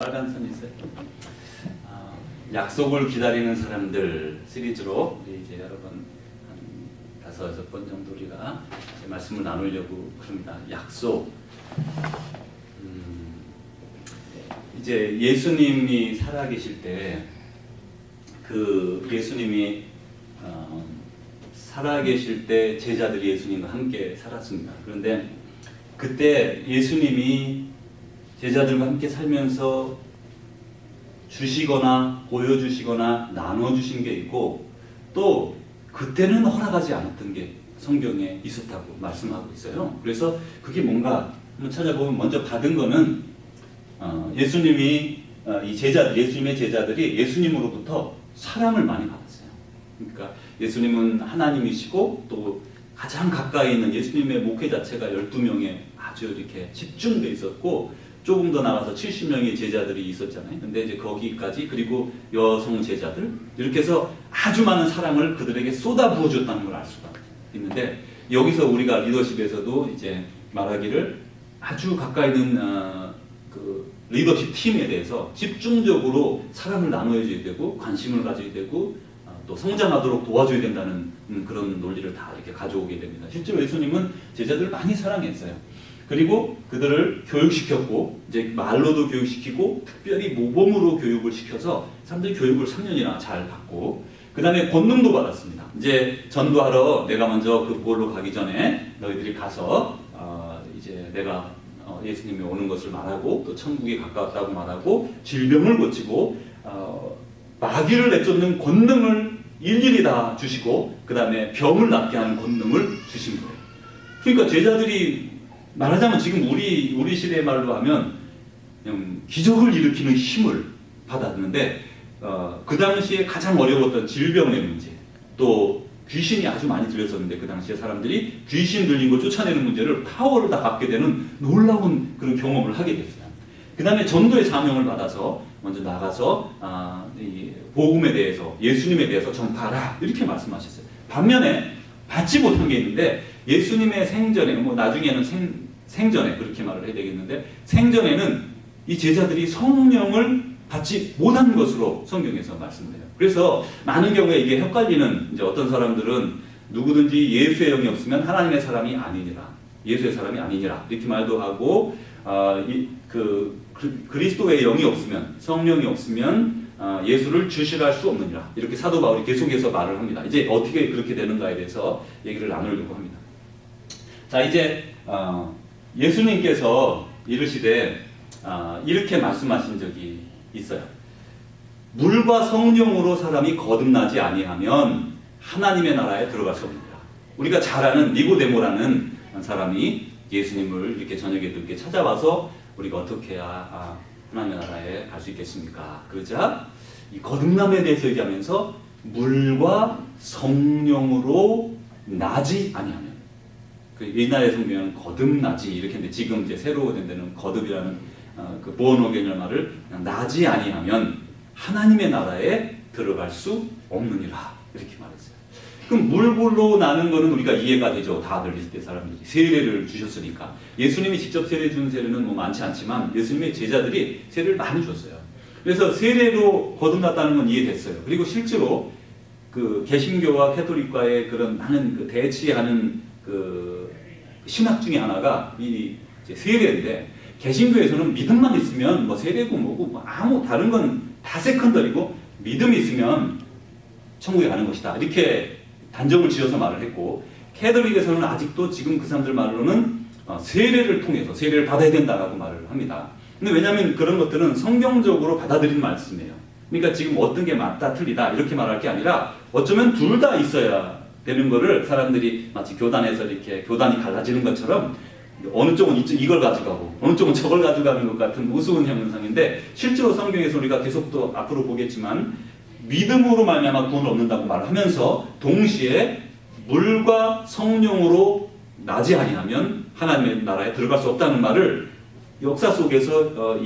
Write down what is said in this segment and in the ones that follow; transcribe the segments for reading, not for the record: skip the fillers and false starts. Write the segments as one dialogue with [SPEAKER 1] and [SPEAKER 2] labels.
[SPEAKER 1] 빨간 선이 있어요. 약속을 기다리는 사람들 시리즈로 우리 이제 여러분 한 5-6번 정도 우리가 말씀을 나누려고 합니다. 약속. 이제 예수님이 살아계실 때 예수님이 살아계실 때 제자들이 예수님과 함께 살았습니다. 그런데 그때 예수님이 제자들과 함께 살면서 주시거나 보여주시거나 나눠주신 게 있고, 또 그때는 허락하지 않았던 게 성경에 있었다고 말씀하고 있어요. 그래서 그게 뭔가 한번 찾아보면 먼저 받은 거는 예수님이 예수님의 제자들이 예수님으로부터 사랑을 많이 받았어요. 그러니까 예수님은 하나님이시고 또 가장 가까이 있는 예수님의 목회 자체가 12명의 아주 이렇게 집중돼 있었고, 조금 더 나가서 70명의 제자들이 있었잖아요. 근데 이제 거기까지, 그리고 여성 제자들, 이렇게 해서 아주 많은 사랑을 그들에게 쏟아부어 줬다는 걸 알 수가 있는데, 여기서 우리가 리더십에서도 이제 말하기를 아주 가까이 있는 그 리더십 팀에 대해서 집중적으로 사랑을 나눠줘야 되고, 관심을 가져야 되고, 또 성장하도록 도와줘야 된다는 그런 논리를 다 이렇게 가져오게 됩니다. 실제로 예수님은 제자들을 많이 사랑했어요. 그리고 그들을 교육시켰고, 이제 말로도 교육시키고, 특별히 모범으로 교육을 시켜서 사람들이 교육을 3년이나 잘 받고, 그 다음에 권능도 받았습니다. 이제 전도하러 내가 먼저 그 볼로 가기 전에 너희들이 가서 이제 내가 예수님이 오는 것을 말하고, 또 천국에 가까웠다고 말하고, 질병을 고치고 마귀를 내쫓는 권능을 일일이 다 주시고, 그 다음에 병을 낫게 하는 권능을 주신 거예요. 그러니까 제자들이 말하자면 지금 우리 시대의 말로 하면 기적을 일으키는 힘을 받았는데, 그 당시에 가장 어려웠던 질병의 문제, 또 귀신이 아주 많이 들렸었는데, 그 당시에 사람들이 귀신 들린 걸 쫓아내는 문제를 파워를 다 갖게 되는 놀라운 그런 경험을 하게 됐어요. 그 다음에 전도의 사명을 받아서 먼저 나가서 이 복음에 대해서, 예수님에 대해서 전파하라, 이렇게 말씀하셨어요. 반면에 받지 못한 게 있는데, 예수님의 생전에, 나중에는 생전에 그렇게 말을 해야 되겠는데, 생전에는 이 제자들이 성령을 받지 못한 것으로 성경에서 말씀해요. 그래서 많은 경우에 이게 헷갈리는, 이제 어떤 사람들은 누구든지 예수의 영이 없으면 하나님의 사람이 아니니라, 예수의 사람이 아니니라, 이렇게 말도 하고, 그리스도의 영이 없으면, 성령이 없으면 예수를 주시할 수 없느니라, 이렇게 사도 바울이 계속해서 말을 합니다. 이제 어떻게 그렇게 되는가에 대해서 얘기를 나누려고 합니다. 자, 이제 예수님께서 이르시되 이렇게 말씀하신 적이 있어요. 물과 성령으로 사람이 거듭나지 아니하면 하나님의 나라에 들어갈 수 없느니라. 우리가 잘 아는 니고데모라는 사람이 예수님을 이렇게 저녁에 늦게 찾아와서 우리가 어떻게 해야 하나님의 나라에 갈 수 있겠습니까? 그러자 이 거듭남에 대해서 얘기하면서 물과 성령으로 나지 아니하면, 그 옛날의 성경은 거듭나지 이렇게 했는데, 지금 이제 새로 된 데는 거듭이라는 그 born again이라는 말을 나지 아니하면 하나님의 나라에 들어갈 수 없느니라, 이렇게 말했어요. 그럼 물로 나는 거는 우리가 이해가 되죠. 다들 이스라엘 사람들이 세례를 주셨으니까. 예수님이 직접 세례 준 세례는 많지 않지만 예수님의 제자들이 세례를 많이 줬어요. 그래서 세례로 거듭났다는 건 이해됐어요. 그리고 실제로 그 개신교와 캐톨릭과의 그런 많은 대치하는 그 신학 중에 하나가 이 세례인데, 개신교에서는 믿음만 있으면 세례고 뭐고 아무 다른 건 다 세컨더리고, 믿음이 있으면 천국에 가는 것이다, 이렇게 단정을 지어서 말을 했고, 캐톨릭에서는 아직도 지금 그 사람들 말로는 세례를 통해서 세례를 받아야 된다라고 말을 합니다. 근데 왜냐하면 그런 것들은 성경적으로 받아들인 말씀이에요. 그러니까 지금 어떤 게 맞다 틀리다 이렇게 말할 게 아니라, 어쩌면 둘 다 있어야 되는 거를 사람들이 마치 교단에서 이렇게 교단이 갈라지는 것처럼 어느 쪽은 이걸 가져가고 어느 쪽은 저걸 가져가는 것 같은 우스운 현상인데, 실제로 성경에서 우리가 계속 또 앞으로 보겠지만 믿음으로 말미암아 구원을 얻는다고 말하면서 동시에 물과 성령으로 나지 아니하면 하나님의 나라에 들어갈 수 없다는 말을 역사 속에서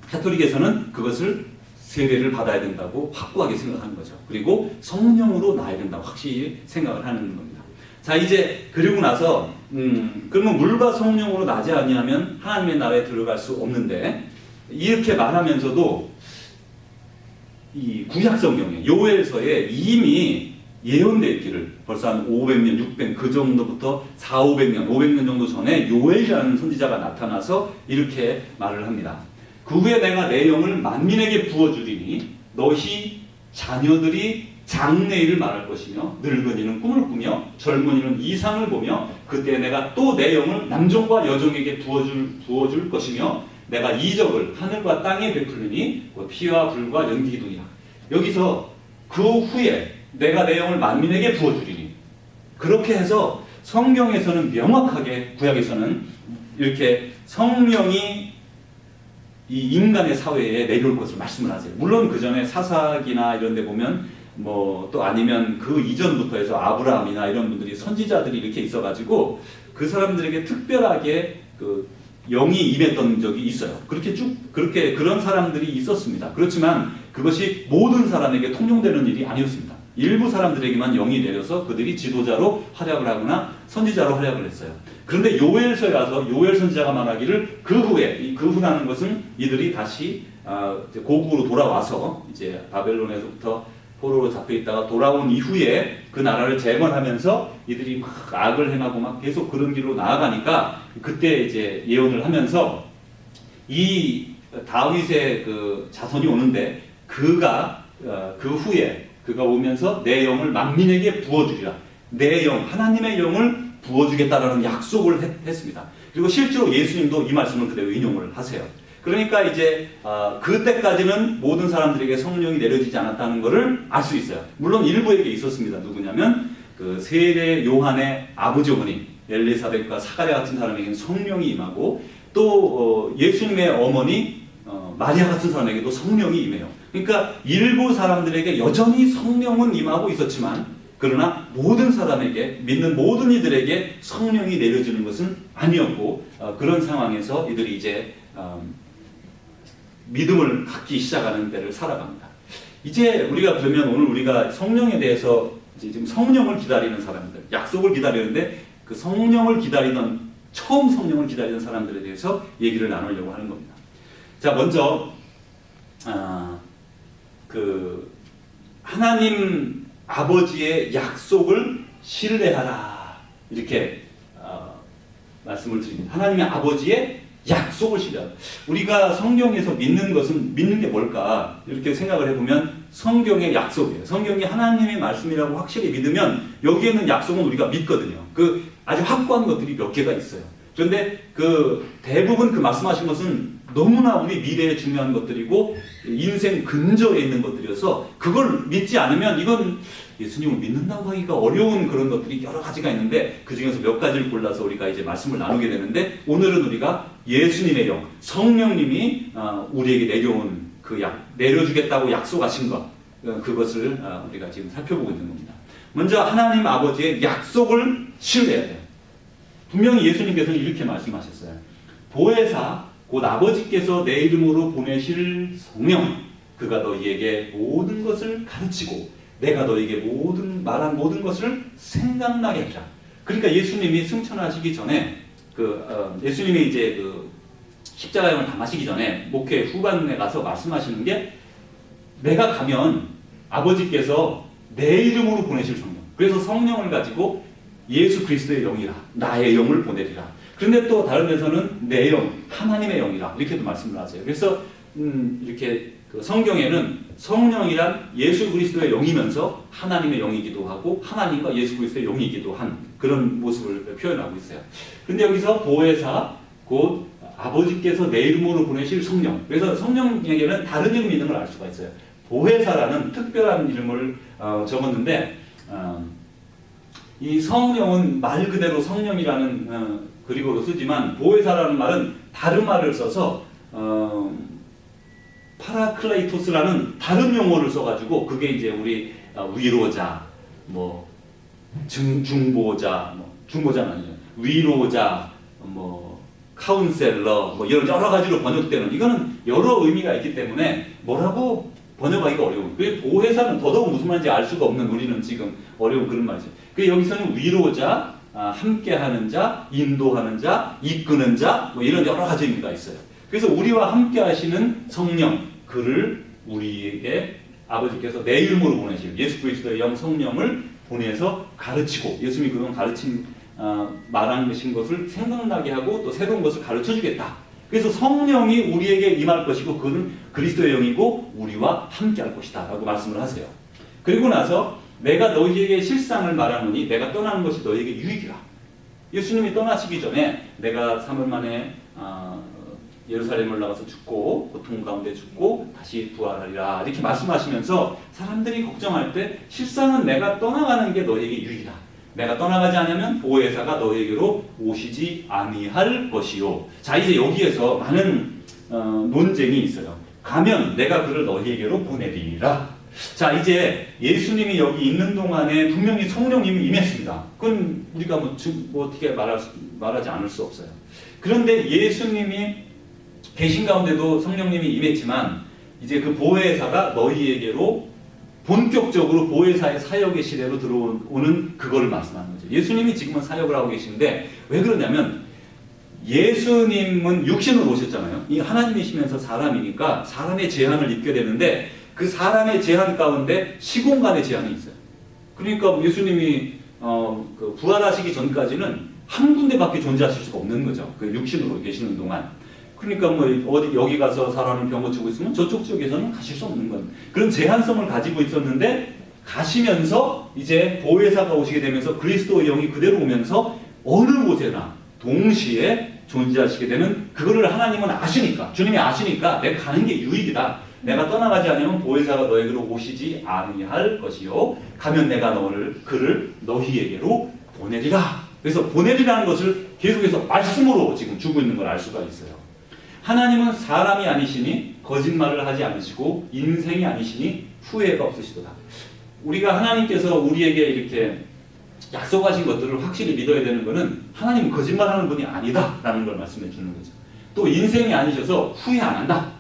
[SPEAKER 1] 카톨릭에서는 그것을 세례를 받아야 된다고 확고하게 생각하는 거죠. 그리고 성령으로 나야 된다고 확실히 생각을 하는 겁니다. 자, 이제 그리고 나서 그러면 물과 성령으로 나지 아니하면 하나님의 나라에 들어갈 수 없는데, 이렇게 말하면서도 이 구약 성경에 요엘서에 이미 예언되어 있기를, 벌써 한 500년, 600년 그 정도부터 400, 500년 정도 전에 요엘이라는 선지자가 나타나서 이렇게 말을 합니다. 그 후에 내가 내 영을 만민에게 부어주리니 너희 자녀들이 장래일을 말할 것이며 늙은이는 꿈을 꾸며 젊은이는 이상을 보며 그때 내가 또 내 영을 남종과 여종에게 부어줄 것이며 내가 이적을 하늘과 땅에 베풀리니 피와 불과 연기 기둥이라. 여기서 그 후에 내가 내 영을 만민에게 부어주리니, 그렇게 해서 성경에서는 명확하게, 구약에서는 이렇게 성령이 이 인간의 사회에 내려올 것을 말씀을 하세요. 물론 그 전에 사사기나 이런 데 보면 또 아니면 그 이전부터 해서 아브라함이나 이런 분들이, 선지자들이 이렇게 있어가지고 그 사람들에게 특별하게 그 영이 임했던 적이 있어요. 그렇게 그런 사람들이 있었습니다. 그렇지만 그것이 모든 사람에게 통용되는 일이 아니었습니다. 일부 사람들에게만 영이 내려서 그들이 지도자로 활약을 하거나 선지자로 활약을 했어요. 그런데 요엘서에 와서 요엘 선지자가 말하기를 그 후라는 것은 이들이 다시 고국으로 돌아와서 이제 바벨론에서부터 포로로 잡혀 있다가 돌아온 이후에 그 나라를 재건하면서 이들이 막 악을 행하고 막 계속 그런 길로 나아가니까 그때 이제 예언을 하면서 이 다윗의 그 자손이 오는데 그가 그 후에 그가 오면서 내 영을 만민에게 부어주리라. 내 영, 하나님의 영을 부어주겠다라는 약속을 했습니다. 그리고 실제로 예수님도 이 말씀을 그대로 인용을 하세요. 그러니까 이제 그때까지는 모든 사람들에게 성령이 내려지지 않았다는 것을 알 수 있어요. 물론 일부에게 있었습니다. 누구냐면 그 세례 요한의 아버지 어머니 엘리사벳과 사가랴 같은 사람에게는 성령이 임하고 또 예수님의 어머니 마리아 같은 사람에게도 성령이 임해요. 그러니까 일부 사람들에게 여전히 성령은 임하고 있었지만, 그러나 모든 사람에게, 믿는 모든 이들에게 성령이 내려지는 것은 아니었고, 그런 상황에서 이들이 이제 믿음을 갖기 시작하는 때를 살아갑니다. 이제 우리가 그러면 오늘 우리가 성령에 대해서 이제 지금 성령을 기다리는 사람들, 약속을 기다리는데 그 성령을 기다리던, 처음 성령을 기다리던 사람들에 대해서 얘기를 나누려고 하는 겁니다. 자, 먼저 그 하나님 아버지의 약속을 신뢰하라, 이렇게 말씀을 드립니다. 하나님의 아버지의 약속을 신뢰하라. 우리가 성경에서 믿는 것은, 믿는 게 뭘까 이렇게 생각을 해보면 성경의 약속이에요. 성경이 하나님의 말씀이라고 확실히 믿으면 여기에는 약속은 우리가 믿거든요. 그 아주 확고한 것들이 몇 개가 있어요. 그런데 그 대부분 그 말씀하신 것은 너무나 우리 미래에 중요한 것들이고 인생 근저에 있는 것들이어서 그걸 믿지 않으면 이건 예수님을 믿는다고 하기가 어려운 그런 것들이 여러 가지가 있는데, 그 중에서 몇 가지를 골라서 우리가 이제 말씀을 나누게 되는데, 오늘은 우리가 예수님의 영, 성령님이 우리에게 내려온 내려주겠다고 약속하신 것, 그것을 우리가 지금 살펴보고 있는 겁니다. 먼저 하나님 아버지의 약속을 신뢰해야 돼요. 분명히 예수님께서는 이렇게 말씀하셨어요. 보혜사, 곧 아버지께서 내 이름으로 보내실 성령, 그가 너희에게 모든 것을 가르치고 내가 너희에게 말한 모든 것을 생각나게 하리라. 그러니까 예수님이 승천하시기 전에 예수님이 이제 그 십자가형을 당하시기 전에 목회 후반에 가서 말씀하시는 게, 내가 가면 아버지께서 내 이름으로 보내실 성령, 그래서 성령을 가지고 예수 그리스도의 영이라, 나의 영을 보내리라. 그런데 또 다른 데서는 내 영, 하나님의 영이라, 이렇게도 말씀을 하세요. 그래서 이렇게 그 성경에는 성령이란 예수 그리스도의 영이면서 하나님의 영이기도 하고 하나님과 예수 그리스도의 영이기도 한 그런 모습을 표현하고 있어요. 그런데 여기서 보혜사, 곧 아버지께서 내 이름으로 보내실 성령, 그래서 성령에게는 다른 이름이 있는 걸 알 수가 있어요. 보혜사라는 특별한 이름을 적었는데, 이 성령은 말 그대로 성령이라는 그리고로 쓰지만, 보혜사라는 말은 다른 말을 써서 파라클레이토스라는 다른 용어를 써가지고, 그게 이제 우리 위로자, 중보자, 중보자는 아니죠, 위로자, 카운셀러, 이런 여러 가지로 번역되는, 이거는 여러 의미가 있기 때문에 뭐라고 번역하기가 어려워요. 그 보혜사는 더더욱 무슨 말인지 알 수가 없는, 우리는 지금 어려운 그런 말이죠. 그 여기서는 위로자, 함께하는 자, 인도하는 자, 이끄는 자, 뭐 이런 여러 가지 의미가 있어요. 그래서 우리와 함께 하시는 성령, 그를 우리에게 아버지께서 내 이름으로 보내시고 예수 그리스도의 영 성령을 보내서 가르치고, 예수님이 그동안 말하신 것을 생각나게 하고 또 새로운 것을 가르쳐 주겠다. 그래서 성령이 우리에게 임할 것이고 그는 그리스도의 영이고 우리와 함께 할 것이다 라고 말씀을 하세요. 그리고 나서 내가 너희에게 실상을 말하노니 내가 떠나는 것이 너희에게 유익이라. 예수님이 떠나시기 전에 내가 3일 만에 예루살렘을 나가서 죽고 고통 가운데 죽고 다시 부활하리라 이렇게 말씀하시면서 사람들이 걱정할 때 실상은 내가 떠나가는 게 너희에게 유익이다. 내가 떠나가지 않으면 보혜사가 너희에게로 오시지 아니할 것이요. 자, 이제 여기에서 많은 논쟁이 있어요. 가면 내가 그를 너희에게로 보내리라. 자, 이제 예수님이 여기 있는 동안에 분명히 성령님이 임했습니다. 그건 우리가 뭐 어떻게 말하지 않을 수 없어요. 그런데 예수님이 계신 가운데도 성령님이 임했지만 이제 그 보혜사가 너희에게로 본격적으로 보혜사의 사역의 시대로 들어오는 그거를 말씀하는 거죠. 예수님이 지금은 사역을 하고 계신데 왜 그러냐면 예수님은 육신으로 오셨잖아요. 이 하나님이시면서 사람이니까 사람의 제한을 입게 되는데 그 사람의 제한 가운데 시공간의 제한이 있어요. 그러니까 예수님이 부활하시기 전까지는 한 군데밖에 존재하실 수가 없는 거죠. 그 육신으로 계시는 동안. 그러니까 뭐 어디 여기 가서 사람을 병 고치고 있으면 저쪽 지역에서는 가실 수 없는 건 그런 제한성을 가지고 있었는데 가시면서 이제 보혜사가 오시게 되면서 그리스도의 영이 그대로 오면서 어느 곳에나 동시에 존재하시게 되는 그거를 하나님은 아시니까 주님이 아시니까 내가 가는 게 유익이다. 내가 떠나가지 않으면 보혜사가 너에게로 오시지 아니할 것이요 가면 내가 그를 너희에게로 보내리라. 그래서 보내리라는 것을 계속해서 말씀으로 지금 주고 있는 걸 알 수가 있어요. 하나님은 사람이 아니시니 거짓말을 하지 않으시고 인생이 아니시니 후회가 없으시도다. 우리가 하나님께서 우리에게 이렇게 약속하신 것들을 확실히 믿어야 되는 것은 하나님은 거짓말하는 분이 아니다라는 걸 말씀해 주는 거죠. 또 인생이 아니셔서 후회 안 한다.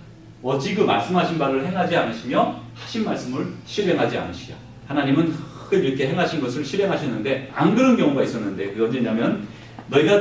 [SPEAKER 1] 어찌 그 말씀하신 바를 행하지 않으시며 하신 말씀을 실행하지 않으시랴. 하나님은 이렇게 행하신 것을 실행하셨는데 안 그런 경우가 있었는데 그게 언제냐면 너희가